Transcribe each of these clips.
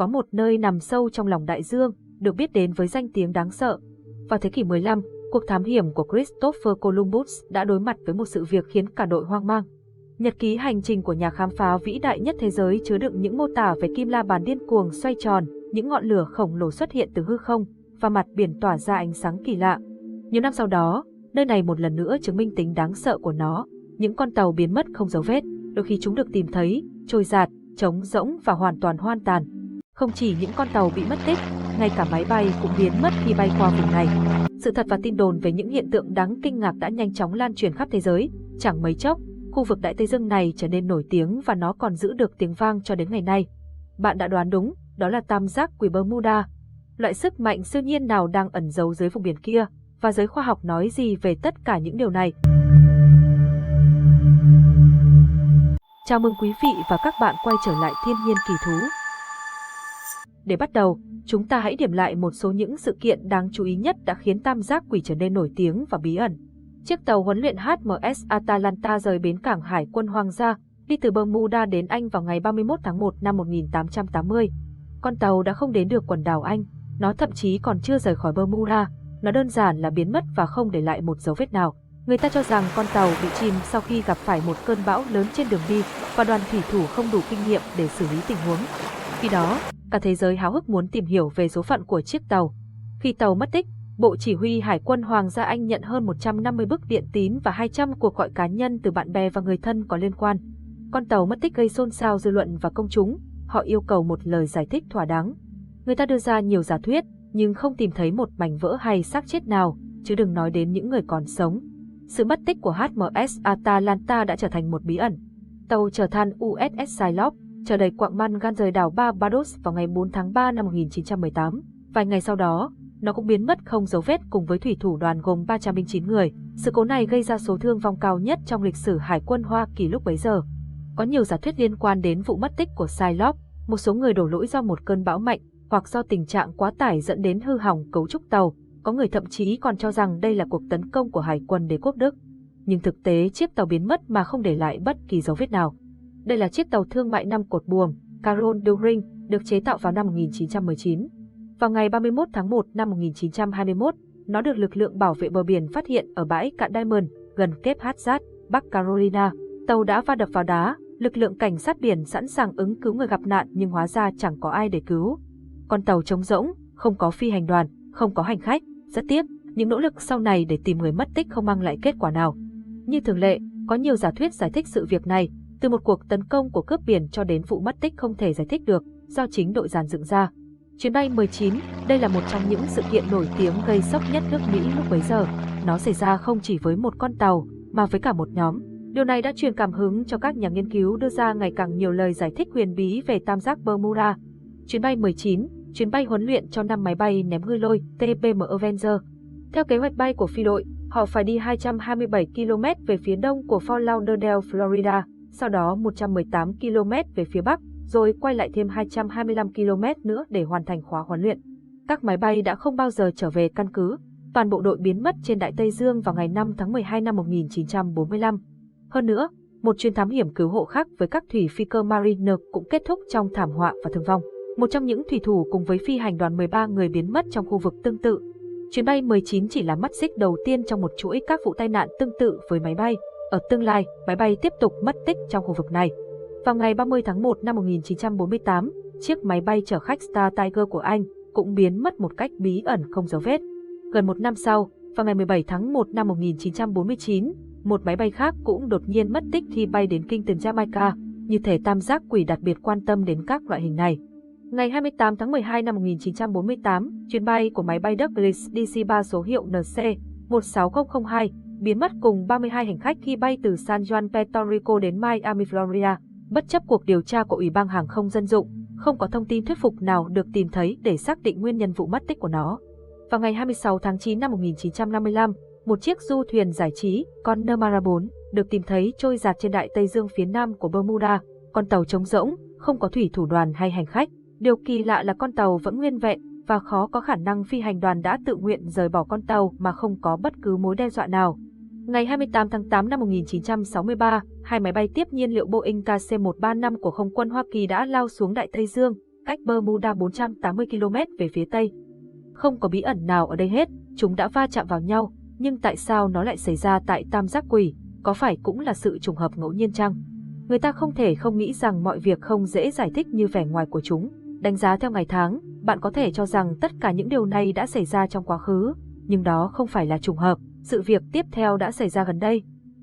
có một nơi nằm sâu trong lòng đại dương, được biết đến với danh tiếng đáng sợ. Vào thế kỷ 15, cuộc thám hiểm của Christopher Columbus đã đối mặt với một sự việc khiến cả đội hoang mang. Nhật ký hành trình của nhà khám phá vĩ đại nhất thế giới chứa đựng những mô tả về kim la bàn điên cuồng xoay tròn, những ngọn lửa khổng lồ xuất hiện từ hư không, và mặt biển tỏa ra ánh sáng kỳ lạ. Nhiều năm sau đó, nơi này một lần nữa chứng minh tính đáng sợ của nó. Những con tàu biến mất không dấu vết, đôi khi chúng được tìm thấy, trôi dạt, trống rỗng và hoàn toàn hoang tàn. Không chỉ những con tàu bị mất tích, ngay cả máy bay cũng biến mất khi bay qua vùng này. Sự thật và tin đồn về những hiện tượng đáng kinh ngạc đã nhanh chóng lan truyền khắp thế giới. Chẳng mấy chốc, khu vực Đại Tây Dương này trở nên nổi tiếng và nó còn giữ được tiếng vang cho đến ngày nay. Bạn đã đoán đúng, đó là tam giác quỷ Bermuda. Loại sức mạnh siêu nhiên nào đang ẩn giấu dưới vùng biển kia, và giới khoa học nói gì về tất cả những điều này? Chào mừng quý vị và các bạn quay trở lại Thiên nhiên kỳ thú. Để bắt đầu, chúng ta hãy điểm lại một số những sự kiện đáng chú ý nhất đã khiến tam giác quỷ trở nên nổi tiếng và bí ẩn. Chiếc tàu huấn luyện HMS Atalanta rời bến cảng Hải quân Hoàng gia, đi từ Bermuda đến Anh vào ngày 31 tháng 1 năm 1880. Con tàu đã không đến được quần đảo Anh, nó thậm chí còn chưa rời khỏi Bermuda, nó đơn giản là biến mất và không để lại một dấu vết nào. Người ta cho rằng con tàu bị chìm sau khi gặp phải một cơn bão lớn trên đường đi và đoàn thủy thủ không đủ kinh nghiệm để xử lý tình huống. Khi đó, cả thế giới háo hức muốn tìm hiểu về số phận của chiếc tàu. Khi tàu mất tích, Bộ Chỉ huy Hải quân Hoàng gia Anh nhận hơn 150 bức điện tín và 200 cuộc gọi cá nhân từ bạn bè và người thân có liên quan. Con tàu mất tích gây xôn xao dư luận và công chúng, họ yêu cầu một lời giải thích thỏa đáng. Người ta đưa ra nhiều giả thuyết, nhưng không tìm thấy một mảnh vỡ hay xác chết nào, chứ đừng nói đến những người còn sống. Sự mất tích của HMS Atalanta đã trở thành một bí ẩn. Tàu chở than USS Cyclops chở đầy quặng mangan rời đảo Barbados vào ngày 4 tháng 3 năm 1918. Vài ngày sau đó, nó cũng biến mất không dấu vết cùng với thủy thủ đoàn gồm 309 người. Sự cố này gây ra số thương vong cao nhất trong lịch sử Hải quân Hoa Kỳ lúc bấy giờ. Có nhiều giả thuyết liên quan đến vụ mất tích của Cyclops. Một số người đổ lỗi do một cơn bão mạnh hoặc do tình trạng quá tải dẫn đến hư hỏng cấu trúc tàu. Có người thậm chí còn cho rằng đây là cuộc tấn công của Hải quân Đế quốc Đức. Nhưng thực tế chiếc tàu biến mất mà không để lại bất kỳ dấu vết nào. Đây là chiếc tàu thương mại 5 cột buồm, Carol During, được chế tạo vào năm 1919. Vào ngày 31 tháng 1 năm 1921, nó được lực lượng bảo vệ bờ biển phát hiện ở bãi cạn Diamond, gần Cape Hatteras, Bắc Carolina. Tàu đã va đập vào đá, lực lượng cảnh sát biển sẵn sàng ứng cứu người gặp nạn nhưng hóa ra chẳng có ai để cứu. Con tàu trống rỗng, không có phi hành đoàn, không có hành khách. Rất tiếc, những nỗ lực sau này để tìm người mất tích không mang lại kết quả nào. Như thường lệ, có nhiều giả thuyết giải thích sự việc này, từ một cuộc tấn công của cướp biển cho đến vụ mất tích không thể giải thích được, do chính đội dàn dựng ra. Chuyến bay 19, đây là một trong những sự kiện nổi tiếng gây sốc nhất nước Mỹ lúc bấy giờ. Nó xảy ra không chỉ với một con tàu, mà với cả một nhóm. Điều này đã truyền cảm hứng cho các nhà nghiên cứu đưa ra ngày càng nhiều lời giải thích huyền bí về tam giác Bermuda. Chuyến bay 19, chuyến bay huấn luyện cho 5 máy bay ném ngư lôi TPM Avenger. Theo kế hoạch bay của phi đội, họ phải đi 227 km về phía đông của Fort Lauderdale, Florida, sau đó 118 km về phía bắc, rồi quay lại thêm 225 km nữa để hoàn thành khóa huấn luyện. Các máy bay đã không bao giờ trở về căn cứ. Toàn bộ đội biến mất trên Đại Tây Dương vào ngày 5 tháng 12 năm 1945. Hơn nữa, một chuyến thám hiểm cứu hộ khác với các thủy phi cơ Mariner cũng kết thúc trong thảm họa và thương vong. Một trong những thủy thủ cùng với phi hành đoàn 13 người biến mất trong khu vực tương tự. Chuyến bay 19 chỉ là mắt xích đầu tiên trong một chuỗi các vụ tai nạn tương tự với máy bay. Ở tương lai, máy bay tiếp tục mất tích trong khu vực này. Vào ngày 30 tháng 1 năm 1948, chiếc máy bay chở khách Star Tiger của Anh cũng biến mất một cách bí ẩn không dấu vết. Gần một năm sau, vào ngày 17 tháng 1 năm 1949, một máy bay khác cũng đột nhiên mất tích khi bay đến Kingston, Jamaica, như thể tam giác quỷ đặc biệt quan tâm đến các loại hình này. Ngày 28 tháng 12 năm 1948, chuyến bay của máy bay Douglas DC-3 số hiệu NC-16002 biến mất cùng 32 hành khách khi bay từ San Juan, Puerto Rico đến Miami, Florida. Bất chấp cuộc điều tra của Ủy ban Hàng không Dân dụng, không có thông tin thuyết phục nào được tìm thấy để xác định nguyên nhân vụ mất tích của nó. Vào ngày 26 tháng 9 năm 1955, một chiếc du thuyền giải trí Connemara 4 được tìm thấy trôi dạt trên Đại Tây Dương phía nam của Bermuda. Con tàu trống rỗng, không có thủy thủ đoàn hay hành khách. Điều kỳ lạ là con tàu vẫn nguyên vẹn và khó có khả năng phi hành đoàn đã tự nguyện rời bỏ con tàu mà không có bất cứ mối đe dọa nào. Ngày 28 tháng 8 năm 1963, hai máy bay tiếp nhiên liệu Boeing KC-135 của Không quân Hoa Kỳ đã lao xuống Đại Tây Dương. cách Bermuda 480 km về phía tây. Không có bí ẩn nào ở đây hết, chúng đã va chạm vào nhau, nhưng tại sao nó lại xảy ra tại Tam Giác Quỷ, có phải cũng là sự trùng hợp ngẫu nhiên chăng? Người ta không thể không nghĩ rằng mọi việc không dễ giải thích như vẻ ngoài của chúng. Đánh giá theo ngày tháng, bạn có thể cho rằng tất cả những điều này đã xảy ra trong quá khứ, nhưng đó không phải là trùng hợp, sự việc tiếp theo đã xảy ra gần đây.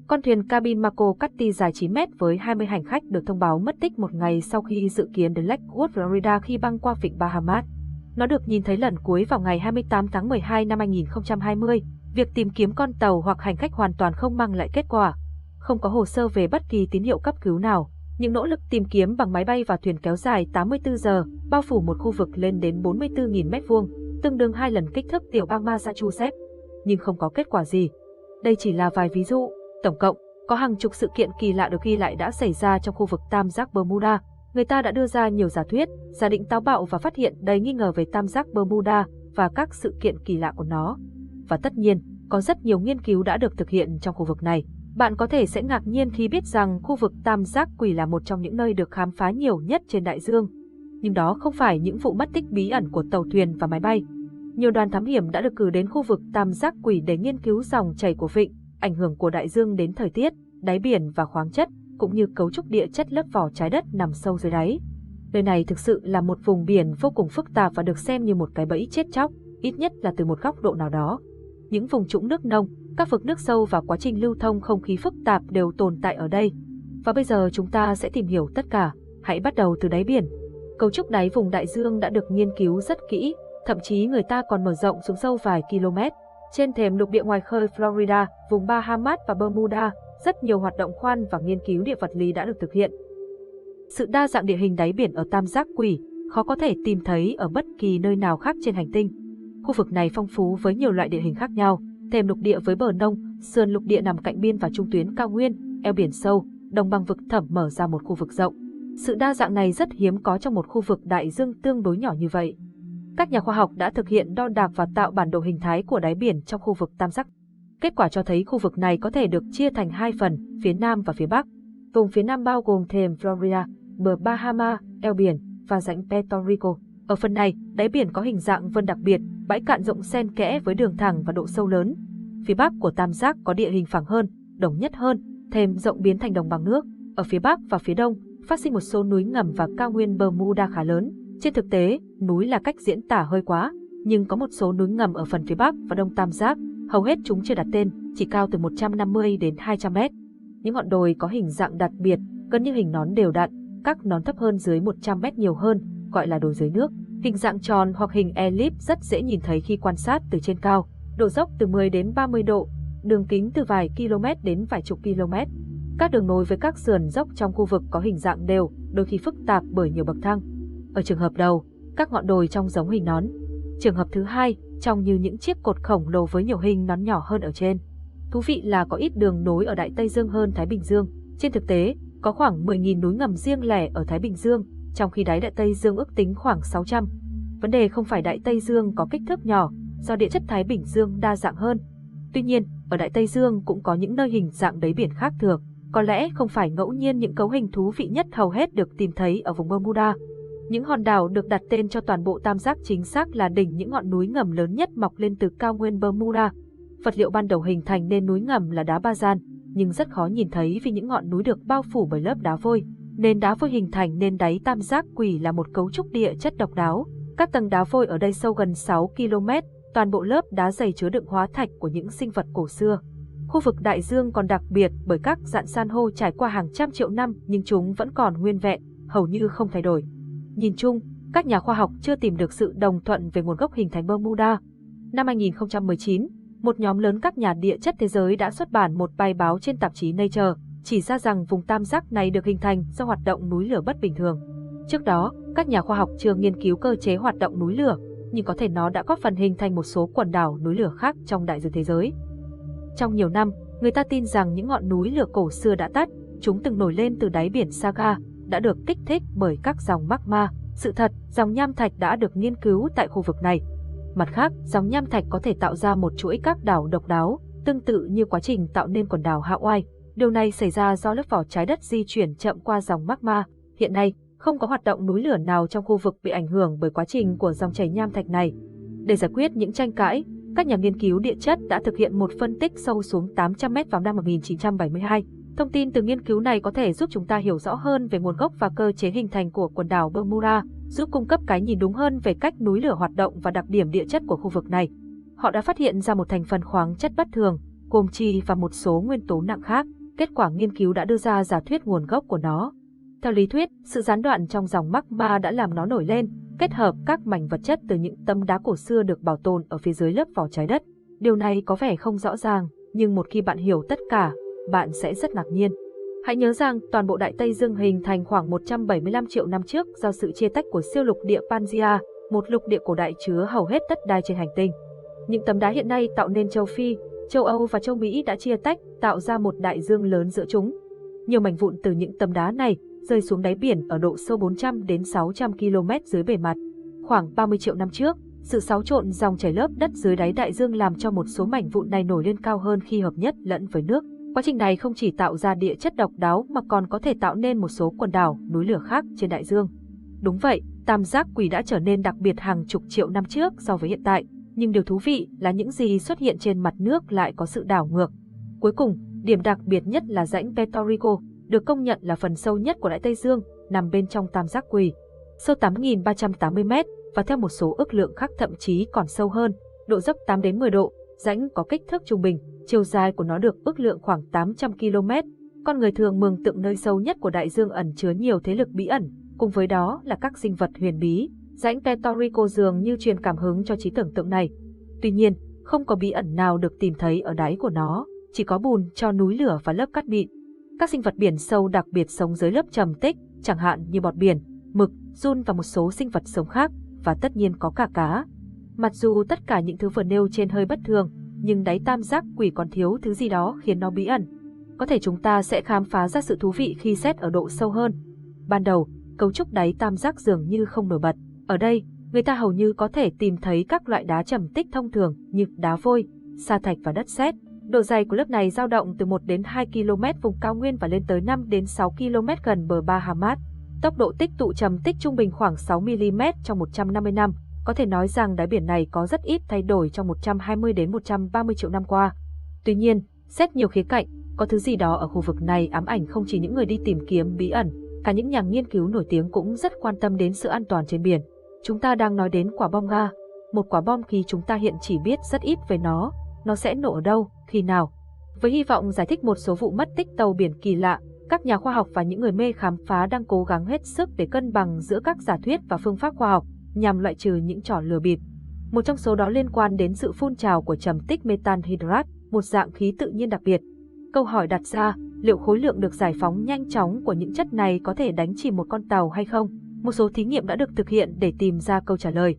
Con thuyền cabin Marco Catti dài 9 mét với 20 hành khách được thông báo mất tích một ngày sau khi dự kiến đến Lakewood, Florida khi băng qua vịnh Bahamas. Nó được nhìn thấy lần cuối vào ngày 28 tháng 12 năm 2020. Việc tìm kiếm con tàu hoặc hành khách hoàn toàn không mang lại kết quả. Không có hồ sơ về bất kỳ tín hiệu cấp cứu nào. Những nỗ lực tìm kiếm bằng máy bay và thuyền kéo dài 84 giờ, bao phủ một khu vực lên đến 44.000 m2, tương đương 2 lần kích thước tiểu bang Massachusetts. Nhưng không có kết quả gì. Đây chỉ là vài ví dụ. Tổng cộng, có hàng chục sự kiện kỳ lạ được ghi lại đã xảy ra trong khu vực Tam Giác Bermuda. Người ta đã đưa ra nhiều giả thuyết, giả định táo bạo và phát hiện đầy nghi ngờ về Tam Giác Bermuda và các sự kiện kỳ lạ của nó. Và tất nhiên, có rất nhiều nghiên cứu đã được thực hiện trong khu vực này. Bạn có thể sẽ ngạc nhiên khi biết rằng khu vực Tam Giác Quỷ là một trong những nơi được khám phá nhiều nhất trên đại dương. Nhưng đó không phải những vụ mất tích bí ẩn của tàu thuyền và máy bay. Nhiều đoàn thám hiểm đã được cử đến khu vực Tam Giác Quỷ để nghiên cứu dòng chảy của vịnh, ảnh hưởng của đại dương đến thời tiết, đáy biển và khoáng chất, cũng như cấu trúc địa chất lớp vỏ trái đất nằm sâu dưới đáy. Nơi này thực sự là một vùng biển vô cùng phức tạp và được xem như một cái bẫy chết chóc, ít nhất là từ một góc độ nào đó. Những vùng trũng nước nông, các vực nước sâu và quá trình lưu thông không khí phức tạp đều tồn tại ở đây. Và bây giờ chúng ta sẽ tìm hiểu tất cả, hãy bắt đầu từ đáy biển. Cấu trúc đáy vùng đại dương đã được nghiên cứu rất kỹ, thậm chí người ta còn mở rộng xuống sâu vài km. Trên thềm lục địa ngoài khơi Florida, vùng Bahamas và Bermuda, rất nhiều hoạt động khoan và nghiên cứu địa vật lý đã được thực hiện. Sự đa dạng địa hình đáy biển ở Tam Giác Quỷ khó có thể tìm thấy ở bất kỳ nơi nào khác trên hành tinh. Khu vực này phong phú với nhiều loại địa hình khác nhau, thềm lục địa với bờ nông, sườn lục địa nằm cạnh biên và trung tuyến cao nguyên, eo biển sâu, đồng bằng vực thẳm mở ra một khu vực rộng. Sự đa dạng này rất hiếm có trong một khu vực đại dương tương đối nhỏ như vậy. Các nhà khoa học đã thực hiện đo đạc và tạo bản đồ hình thái của đáy biển trong khu vực Tam Giác. Kết quả cho thấy khu vực này có thể được chia thành hai phần, phía Nam và phía Bắc. Vùng phía Nam bao gồm thềm Florida, bờ Bahamas, eo biển và rãnh Puerto Rico. Ở phần này, đáy biển có hình dạng vân đặc biệt, bãi cạn rộng xen kẽ với đường thẳng và độ sâu lớn. Phía Bắc của Tam Giác có địa hình phẳng hơn, đồng nhất hơn, thềm rộng biến thành đồng bằng nước. Ở phía Bắc và phía Đông, phát sinh một số núi ngầm và cao nguyên Bermuda khá lớn. Trên thực tế, núi là cách diễn tả hơi quá, nhưng có một số núi ngầm ở phần phía Bắc và Đông Tam Giác, hầu hết chúng chưa đặt tên, chỉ cao từ 150 đến 200 mét. Những ngọn đồi có hình dạng đặc biệt, gần như hình nón đều đặn, các nón thấp hơn dưới 100 mét nhiều hơn, gọi là đồi dưới nước. Hình dạng tròn hoặc hình elip rất dễ nhìn thấy khi quan sát từ trên cao, độ dốc từ 10 đến 30 độ, đường kính từ vài km đến vài chục km. Các đường nối với các sườn dốc trong khu vực có hình dạng đều, đôi khi phức tạp bởi nhiều bậc thang. Ở trường hợp đầu, các ngọn đồi trông giống hình nón. Trường hợp thứ hai, trông như những chiếc cột khổng lồ với nhiều hình nón nhỏ hơn ở trên. Thú vị là có ít đường nối ở Đại Tây Dương hơn Thái Bình Dương. Trên thực tế, có khoảng 10.000 núi ngầm riêng lẻ ở Thái Bình Dương, trong khi đáy Đại Tây Dương ước tính khoảng 600. Vấn đề không phải Đại Tây Dương có kích thước nhỏ, do địa chất Thái Bình Dương đa dạng hơn. Tuy nhiên, ở Đại Tây Dương cũng có những nơi hình dạng đáy biển khác thường. Có lẽ không phải ngẫu nhiên những cấu hình thú vị nhất hầu hết được tìm thấy ở vùng Bermuda. Những hòn đảo được đặt tên cho toàn bộ Tam Giác chính xác là đỉnh những ngọn núi ngầm lớn nhất mọc lên từ cao nguyên Bermuda. Vật liệu ban đầu hình thành nên núi ngầm là đá ba gian, nhưng rất khó nhìn thấy vì những ngọn núi được bao phủ bởi lớp đá vôi. Nền đá vôi hình thành nên đáy Tam Giác Quỷ là một cấu trúc địa chất độc đáo. Các tầng đá vôi ở đây sâu gần 6 km, toàn bộ lớp đá dày chứa đựng hóa thạch của những sinh vật cổ xưa. Khu vực đại dương còn đặc biệt bởi các rạn san hô trải qua hàng trăm triệu năm nhưng chúng vẫn còn nguyên vẹn, hầu như không thay đổi. Nhìn chung, các nhà khoa học chưa tìm được sự đồng thuận về nguồn gốc hình thành Bermuda. Năm 2019, một nhóm lớn các nhà địa chất thế giới đã xuất bản một bài báo trên tạp chí Nature, chỉ ra rằng vùng tam giác này được hình thành do hoạt động núi lửa bất bình thường. Trước đó, các nhà khoa học chưa nghiên cứu cơ chế hoạt động núi lửa, nhưng có thể nó đã góp phần hình thành một số quần đảo núi lửa khác trong đại dương thế giới. Trong nhiều năm, người ta tin rằng những ngọn núi lửa cổ xưa đã tắt, chúng từng nổi lên từ đáy biển Saga, đã được kích thích bởi các dòng magma. Sự thật, dòng nham thạch đã được nghiên cứu tại khu vực này. Mặt khác, dòng nham thạch có thể tạo ra một chuỗi các đảo độc đáo, tương tự như quá trình tạo nên quần đảo Hawaii. Điều này xảy ra do lớp vỏ trái đất di chuyển chậm qua dòng magma. Hiện nay, Không có hoạt động núi lửa nào trong khu vực bị ảnh hưởng bởi quá trình của dòng chảy nham thạch này. Để giải quyết những tranh cãi, các nhà nghiên cứu địa chất đã thực hiện một phân tích sâu xuống 800 mét vào năm 1972. Thông tin từ nghiên cứu này có thể giúp chúng ta hiểu rõ hơn về nguồn gốc và cơ chế hình thành của quần đảo Bermuda, giúp cung cấp cái nhìn đúng hơn về cách núi lửa hoạt động và đặc điểm địa chất của khu vực này. Họ đã phát hiện ra một thành phần khoáng chất bất thường, gồm trì và một số nguyên tố nặng khác. Kết quả nghiên cứu đã đưa ra giả thuyết nguồn gốc của nó. Theo lý thuyết, sự gián đoạn trong dòng magma đã làm nó nổi lên, kết hợp các mảnh vật chất từ những tấm đá cổ xưa được bảo tồn ở phía dưới lớp vỏ trái đất. Điều này có vẻ không rõ ràng, nhưng một khi bạn hiểu tất cả, bạn sẽ rất ngạc nhiên. Hãy nhớ rằng toàn bộ Đại Tây Dương hình thành khoảng 175 triệu năm trước do sự chia tách của siêu lục địa Pangaea, một lục địa cổ đại chứa hầu hết đất đai trên hành tinh. Những tấm đá hiện nay tạo nên châu Phi, châu Âu và châu Mỹ đã chia tách, tạo ra một đại dương lớn giữa chúng. Nhiều mảnh vụn từ những tấm đá này rơi xuống đáy biển ở độ sâu 400 đến 600 km dưới bề mặt. Khoảng 30 triệu năm trước, sự xáo trộn dòng chảy lớp đất dưới đáy đại dương làm cho một số mảnh vụn này nổi lên cao hơn khi hợp nhất lẫn với nước. Quá trình này không chỉ tạo ra địa chất độc đáo mà còn có thể tạo nên một số quần đảo, núi lửa khác trên đại dương. Đúng vậy, tam giác quỷ đã trở nên đặc biệt hàng chục triệu năm trước so với hiện tại, nhưng điều thú vị là những gì xuất hiện trên mặt nước lại có sự đảo ngược. Cuối cùng, điểm đặc biệt nhất là rãnh Puerto Rico, được công nhận là phần sâu nhất của Đại Tây Dương, nằm bên trong tam giác quỷ. Sâu 8.380 m và theo một số ước lượng khác thậm chí còn sâu hơn, độ dốc 8 đến 10 độ, rãnh có kích thước trung bình, chiều dài của nó được ước lượng khoảng 800 km. Con người thường mường tượng nơi sâu nhất của đại dương ẩn chứa nhiều thế lực bí ẩn, cùng với đó là các sinh vật huyền bí. Rãnh Puerto Rico dường như truyền cảm hứng cho trí tưởng tượng này. Tuy nhiên, không có bí ẩn nào được tìm thấy ở đáy của nó, chỉ có bùn, tro núi lửa và lớp cát mịn. Các sinh vật biển sâu đặc biệt sống dưới lớp trầm tích, chẳng hạn như bọt biển, mực, giun và một số sinh vật sống khác, và tất nhiên có cả cá. Mặc dù tất cả những thứ vừa nêu trên hơi bất thường, nhưng đáy tam giác quỷ còn thiếu thứ gì đó khiến nó bí ẩn. Có thể chúng ta sẽ khám phá ra sự thú vị khi xét ở độ sâu hơn. Ban đầu, cấu trúc đáy tam giác dường như không nổi bật. Ở đây, người ta hầu như có thể tìm thấy các loại đá trầm tích thông thường như đá vôi, sa thạch và đất sét. Độ dày của lớp này dao động từ 1 đến 2 km vùng cao nguyên và lên tới 5 đến 6 km gần bờ Bahamas. Tốc độ tích tụ trầm tích trung bình khoảng 6 mm trong 150 năm. Có thể nói rằng đáy biển này có rất ít thay đổi trong 120 đến 130 triệu năm qua. Tuy nhiên, xét nhiều khía cạnh, có thứ gì đó ở khu vực này ám ảnh không chỉ những người đi tìm kiếm bí ẩn, cả những nhà nghiên cứu nổi tiếng cũng rất quan tâm đến sự an toàn trên biển. Chúng ta đang nói đến quả bom Nga, một quả bom khí chúng ta hiện chỉ biết rất ít về nó sẽ nổ ở đâu, khi nào. Với hy vọng giải thích một số vụ mất tích tàu biển kỳ lạ, các nhà khoa học và những người mê khám phá đang cố gắng hết sức để cân bằng giữa các giả thuyết và phương pháp khoa học, nhằm loại trừ những trò lừa bịp. Một trong số đó liên quan đến sự phun trào của trầm tích metan hydrat, một dạng khí tự nhiên đặc biệt. Câu hỏi đặt ra, liệu khối lượng được giải phóng nhanh chóng của những chất này có thể đánh chìm một con tàu hay không? Một số thí nghiệm đã được thực hiện để tìm ra câu trả lời.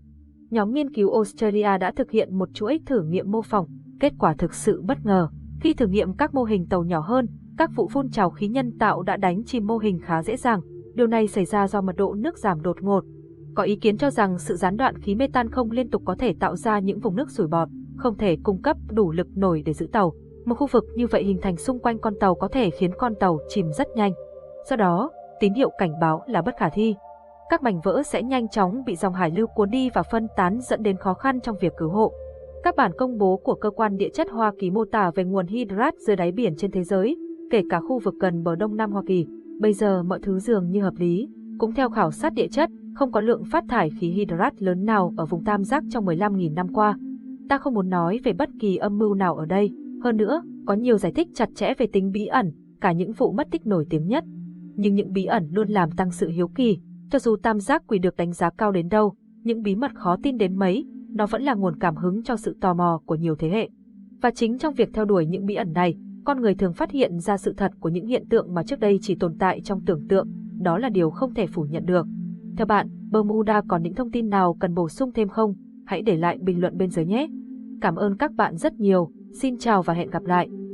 Nhóm nghiên cứu Australia đã thực hiện một chuỗi thử nghiệm mô phỏng. Kết quả thực sự bất ngờ. Khi thử nghiệm các mô hình tàu nhỏ hơn, các vụ phun trào khí nhân tạo đã đánh chìm mô hình khá dễ dàng. Điều này xảy ra do mật độ nước giảm đột ngột. Có ý kiến cho rằng sự gián đoạn khí metan không liên tục có thể tạo ra những vùng nước sủi bọt, không thể cung cấp đủ lực nổi để giữ tàu. Một khu vực như vậy hình thành xung quanh con tàu có thể khiến con tàu chìm rất nhanh. Do đó, tín hiệu cảnh báo là bất khả thi. Các mảnh vỡ sẽ nhanh chóng bị dòng hải lưu cuốn đi và phân tán dẫn đến khó khăn trong việc cứu hộ. Các bản công bố của Cơ quan Địa chất Hoa Kỳ mô tả về nguồn hydrat dưới đáy biển trên thế giới, kể cả khu vực gần bờ Đông Nam Hoa Kỳ. Bây giờ mọi thứ dường như hợp lý. Cũng theo khảo sát địa chất, không có lượng phát thải khí hydrat lớn nào ở vùng tam giác trong 15.000 năm qua. Ta không muốn nói về bất kỳ âm mưu nào ở đây. Hơn nữa, có nhiều giải thích chặt chẽ về tính bí ẩn, cả những vụ mất tích nổi tiếng nhất. Nhưng những bí ẩn luôn làm tăng sự hiếu kỳ. Cho dù tam giác quỷ được đánh giá cao đến đâu, những bí mật khó tin đến mấy, nó vẫn là nguồn cảm hứng cho sự tò mò của nhiều thế hệ. Và chính trong việc theo đuổi những bí ẩn này, con người thường phát hiện ra sự thật của những hiện tượng mà trước đây chỉ tồn tại trong tưởng tượng, đó là điều không thể phủ nhận được. Theo bạn, Bermuda còn những thông tin nào cần bổ sung thêm không? Hãy để lại bình luận bên dưới nhé! Cảm ơn các bạn rất nhiều, xin chào và hẹn gặp lại!